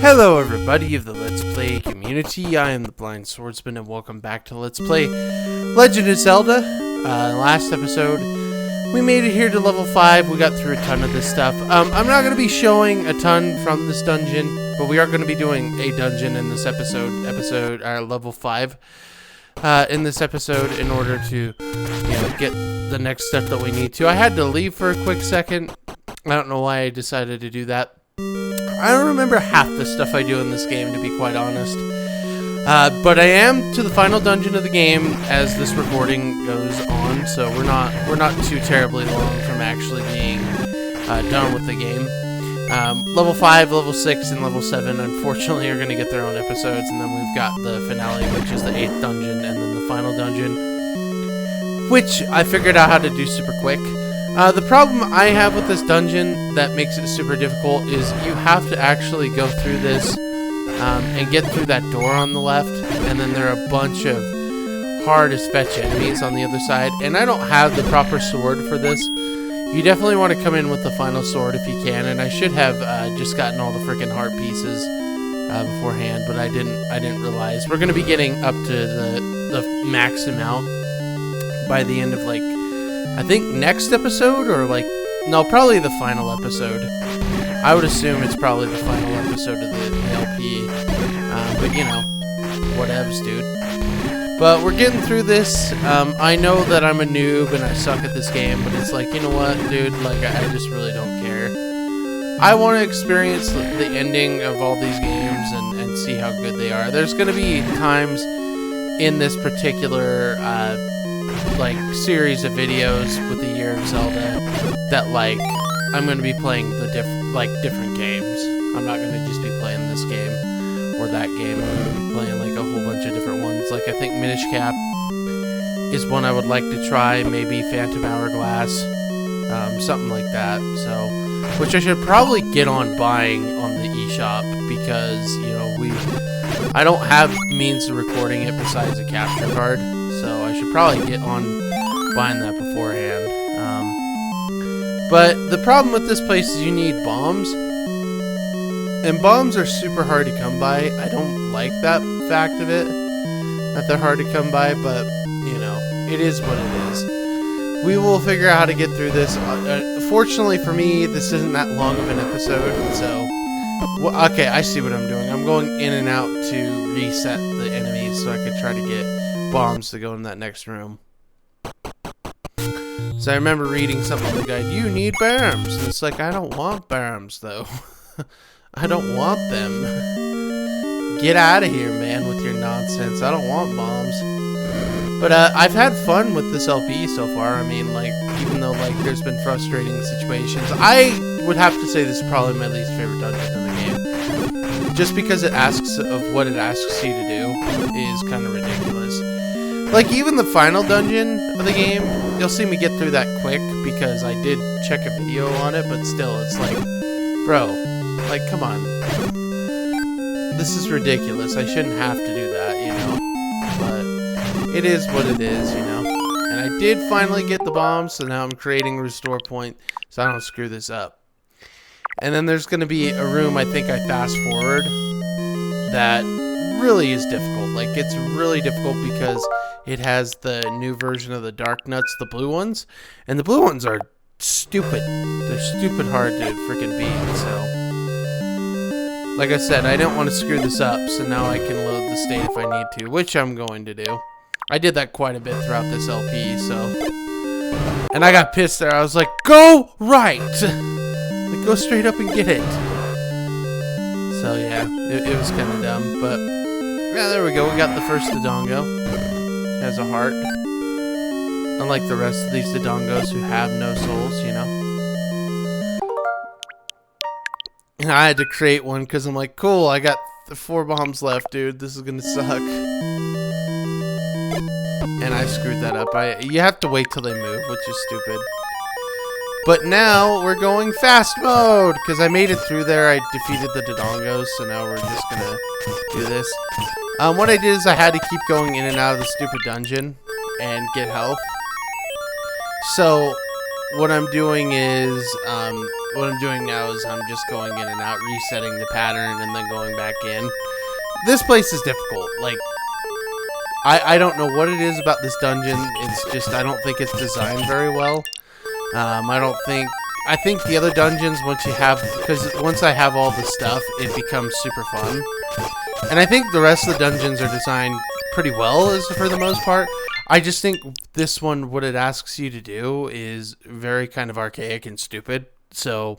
Hello everybody of the Let's Play community, I am the Blind Swordsman and welcome back to Let's Play Legend of Zelda. Last episode, we made it here to level 5, we got through a ton of this stuff. I'm not going to be showing a ton from this dungeon, but we are going to be doing a dungeon in this episode, level 5, in this episode in order to, get the next step that we need to. I had to leave for a quick second. I don't know why I decided to do that. I don't remember half the stuff I do in this game, to be quite honest. But I am to the final dungeon of the game as this recording goes on, so we're not too terribly long from actually being done with the game. Level 5, level 6, and level 7 unfortunately are going to get their own episodes, and then we've got the finale, which is the 8th dungeon, and then the final dungeon, which I figured out how to do super quick. The problem I have with this dungeon that makes it super difficult is you have to actually go through this and get through that door on the left, and then there are a bunch of hard as fetch enemies on the other side, and I don't have the proper sword for this. You definitely want to come in with the final sword if you can, and I should have just gotten all the freaking heart pieces beforehand, but I didn't realize. We're going to be getting up to the max amount by the end of, like, I think next episode, or no, probably the final episode. I would assume it's probably the final episode of the LP, but whatevs, dude. But we're getting through this. I know that I'm a noob and I suck at this game, but it's like, you know what, dude, I just really don't care. I want to experience the ending of all these games and see how good they are. There's going to be times in this particular series of videos with the Year of Zelda that I'm going to be playing the different games. I'm not going to just be playing this game or that game. I'm going to be playing a whole bunch of different ones. I think Minish Cap is one I would like to try, maybe Phantom Hourglass, something like that. So, which I should probably get on buying on the eShop because I don't have means of recording it besides a capture card. So I should probably get on buying that beforehand. But the problem with this place is you need bombs. And bombs are super hard to come by. I don't like that fact of it, that they're hard to come by, but, it is what it is. We will figure out how to get through this. Fortunately for me, this isn't that long of an episode, so... Well, okay, I see what I'm doing. I'm going in and out to reset the enemies so I could try to get bombs to go in that next room. So I remember reading something on the guide, you need bombs. And it's like, I don't want bombs, though. I don't want them. Get out of here, man, with your nonsense. I don't want bombs. But I've had fun with this LP so far. I mean, even though, there's been frustrating situations, I would have to say this is probably my least favorite dungeon in the game. Just because it asks of what it asks you to do is kind of ridiculous. Even the final dungeon of the game, you'll see me get through that quick because I did check a video on it, but still, it's bro, come on. This is ridiculous. I shouldn't have to do that, But it is what it is, And I did finally get the bomb, so now I'm creating a restore point so I don't screw this up. And then there's going to be a room I think I fast forward that really is difficult. It's really difficult because it has the new version of the Dark Nuts, the blue ones. And the blue ones are stupid. They're stupid hard to freaking beat, so... Like I said, I don't want to screw this up, so now I can load the state if I need to, which I'm going to do. I did that quite a bit throughout this LP, so... And I got pissed there. I was like, go right! Go straight up and get it. So yeah, it was kind of dumb, but... Yeah, there we go. We got the first Dodongo. Has a heart. Unlike the rest of these Dodongos who have no souls, And I had to create one because I'm like, cool, I got 4 bombs left, dude. This is gonna suck. And I screwed that up. You have to wait till they move, which is stupid. But now we're going fast mode because I made it through there. I defeated the Dodongos, so now we're just gonna do this. What I did is I had to keep going in and out of the stupid dungeon and get health. So what I'm doing is what I'm doing now is I'm just going in and out, resetting the pattern, and then going back in. This place is difficult. Like, I don't know what it is about this dungeon. It's just, I don't think it's designed very well. I think the other dungeons, once I have all the stuff, it becomes super fun. And I think the rest of the dungeons are designed pretty well, for the most part. I just think this one, what it asks you to do is very kind of archaic and stupid. So,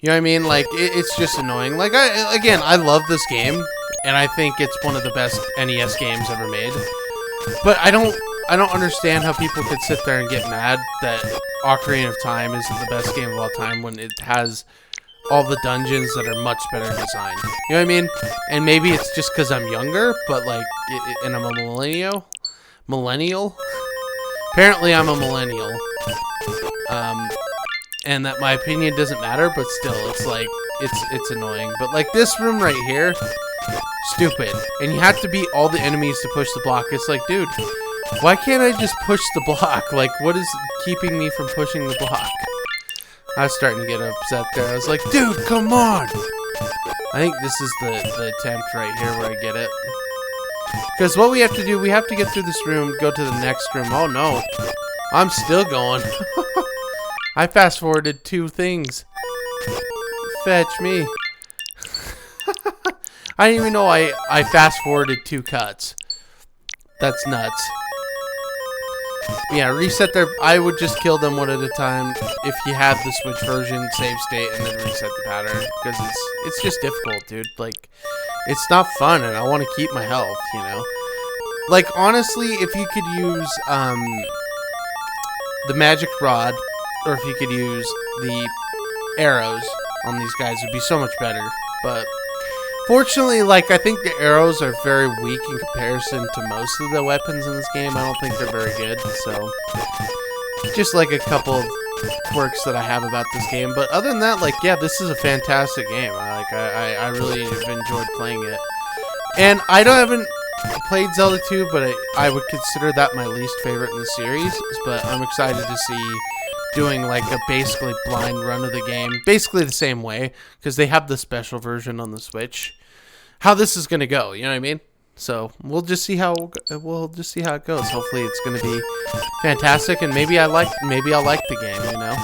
you know what I mean? Like, it's just annoying. Like, I love this game, and I think it's one of the best NES games ever made. But I don't understand how people could sit there and get mad that Ocarina of Time isn't the best game of all time when it has all the dungeons that are much better designed. You know what I mean? And maybe it's just because I'm younger, but like, and I'm a millennial. Apparently, I'm a millennial. And that my opinion doesn't matter, but still, it's like, it's annoying. But like this room right here, stupid. And you have to beat all the enemies to push the block. It's like, dude, why can't I just push the block? Like, what is keeping me from pushing the block? I was starting to get upset there. I was like, dude, come on! I think this is the attempt right here where I get it. Because what we have to do, we have to get through this room, go to the next room. Oh no, I'm still going. I fast forwarded 2 things. Fetch me. I didn't even know I fast forwarded 2 cuts. That's nuts. Yeah, reset their... I would just kill them one at a time if you have the Switch version, save state, and then reset the pattern. Because it's just difficult, dude. Like, it's not fun, and I want to keep my health, you know? Like, honestly, if you could use the magic rod, or if you could use the arrows on these guys, it would be so much better. But fortunately, like, I think the arrows are very weak in comparison to most of the weapons in this game. I don't think they're very good, so just like a couple of quirks that I have about this game. But other than that, like, yeah, this is a fantastic game. I really have enjoyed playing it. And I haven't played Zelda 2, but I would consider that my least favorite in the series. But I'm excited to see doing like a basically blind run of the game, basically the same way, because they have the special version on the Switch. How this is gonna go, you know what I mean? So we'll just see how it goes. Hopefully it's gonna be fantastic, and maybe I'll like the game, you know.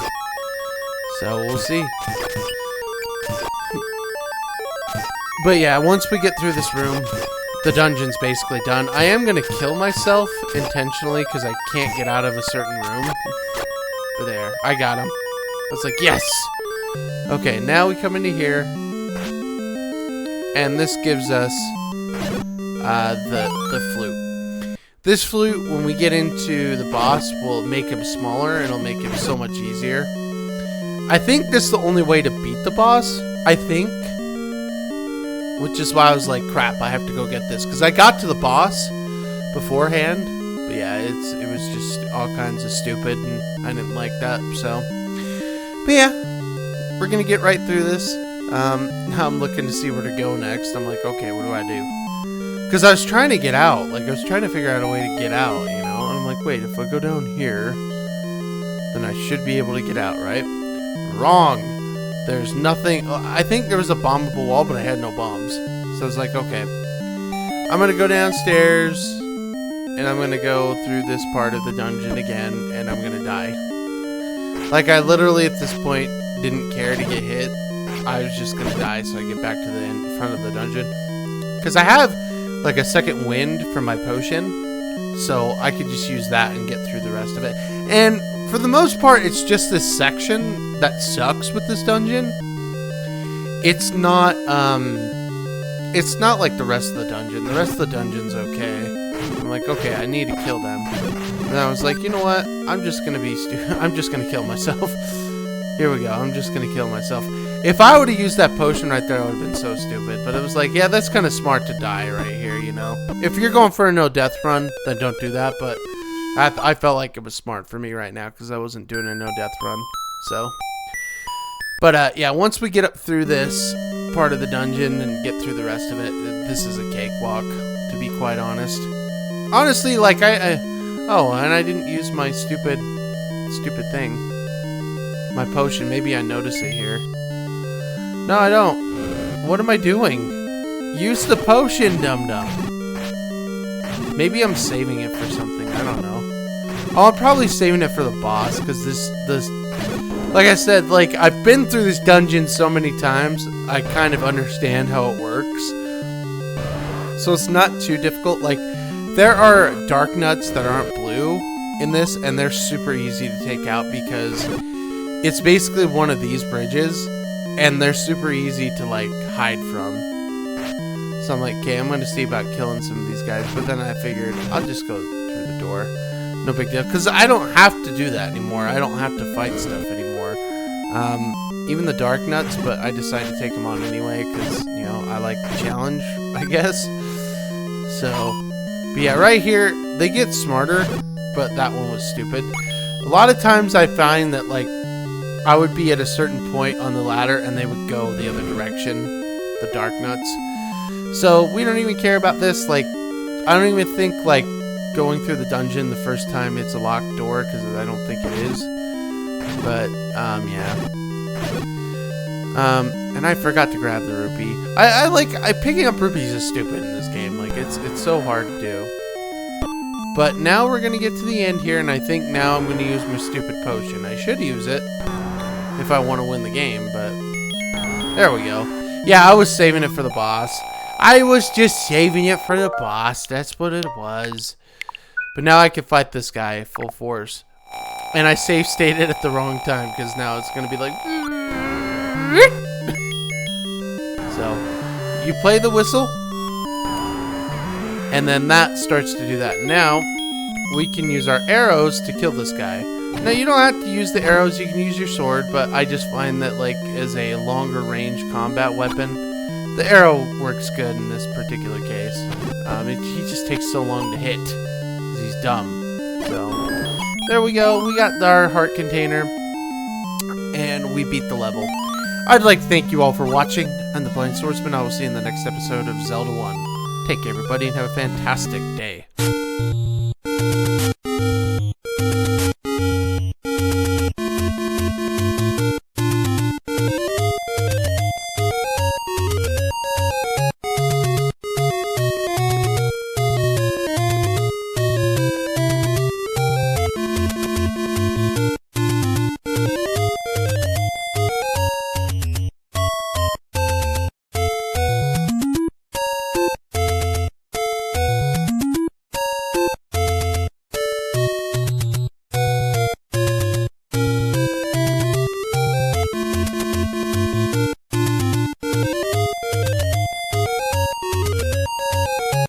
So we'll see. But yeah, once we get through this room, the dungeon's basically done. I am gonna kill myself intentionally because I can't get out of a certain room. But there, I got him. I was like, yes! Okay, now we come into here. And this gives us the flute. This flute, when we get into the boss, will make him smaller, and it'll make him so much easier. I think this is the only way to beat the boss, I think. Which is why I was like, crap, I have to go get this. Because I got to the boss beforehand. But yeah, it was just all kinds of stupid, and I didn't like that, so. But yeah, we're going to get right through this. Now I'm looking to see where to go next. I'm like, okay, what do I do? Because I was trying to get out. Like, I was trying to figure out a way to get out, you know? And I'm like, wait, if I go down here, then I should be able to get out, right? Wrong. There's nothing. I think there was a bombable wall, but I had no bombs. So I was like, okay. I'm going to go downstairs, and I'm going to go through this part of the dungeon again, and I'm going to die. Like, I literally, at this point, didn't care to get hit. I was just going to die so I get back to the front of the dungeon. Because I have, like, a second wind from my potion, so I could just use that and get through the rest of it. And for the most part, it's just this section that sucks with this dungeon. It's not like the rest of the dungeon. The rest of the dungeon's okay. I'm like, okay, I need to kill them. And I was like, you know what? I'm just gonna be I'm just gonna kill myself. Here we go. I'm just gonna kill myself. If I would have used that potion right there, I would have been so stupid. But it was like, yeah, that's kind of smart to die right here, you know? If you're going for a no-death run, then don't do that. But I felt like it was smart for me right now because I wasn't doing a no-death run. So, but yeah, once we get up through this part of the dungeon and get through the rest of it, this is a cakewalk, to be quite honest. Honestly, like, oh, and I didn't use my stupid thing. my potion. Maybe I notice it here. No, I don't. What am I doing? Use the potion, dum-dum. Maybe I'm saving it for something. I don't know. Oh, I'm probably saving it for the boss, because this, like I said, like, I've been through this dungeon so many times, I kind of understand how it works. So it's not too difficult. Like, there are dark nuts that aren't blue in this, and they're super easy to take out because it's basically one of these bridges, and they're super easy to, like, hide from. So I'm like, okay, I'm going to see about killing some of these guys, but then I figured I'll just go through the door. No big deal, because I don't have to do that anymore. I don't have to fight stuff anymore. Even the dark nuts, but I decided to take them on anyway, because, you know, I like the challenge, I guess. So, but yeah, right here, they get smarter, but that one was stupid. A lot of times I find that, like, I would be at a certain point on the ladder, and they would go the other direction, the dark nuts. So, we don't even care about this. Like, I don't even think, like, going through the dungeon the first time it's a locked door, because I don't think it is. But, yeah. And I forgot to grab the rupee. Picking up rupees is stupid in this game. Like, it's so hard to do. But now we're gonna get to the end here, and I think now I'm gonna use my stupid potion. I should use it if I want to win the game, but there we go. Yeah, I was saving it for the boss. I was just saving it for the boss. That's what it was. But now I can fight this guy full force. And I save stated at the wrong time, because now it's going to be like... So, you play the whistle. And then that starts to do that. Now, we can use our arrows to kill this guy. Now, you don't have to use the arrows. You can use your sword. But I just find that, like, as a longer range combat weapon, the arrow works good in this particular case. He just takes so long to hit. He's dumb. So, there we go. We got our heart container. And we beat the level. I'd like to thank you all for watching. I'm the Blind Swordsman. I will see you in the next episode of Zelda 1. Take care, everybody, and have a fantastic day.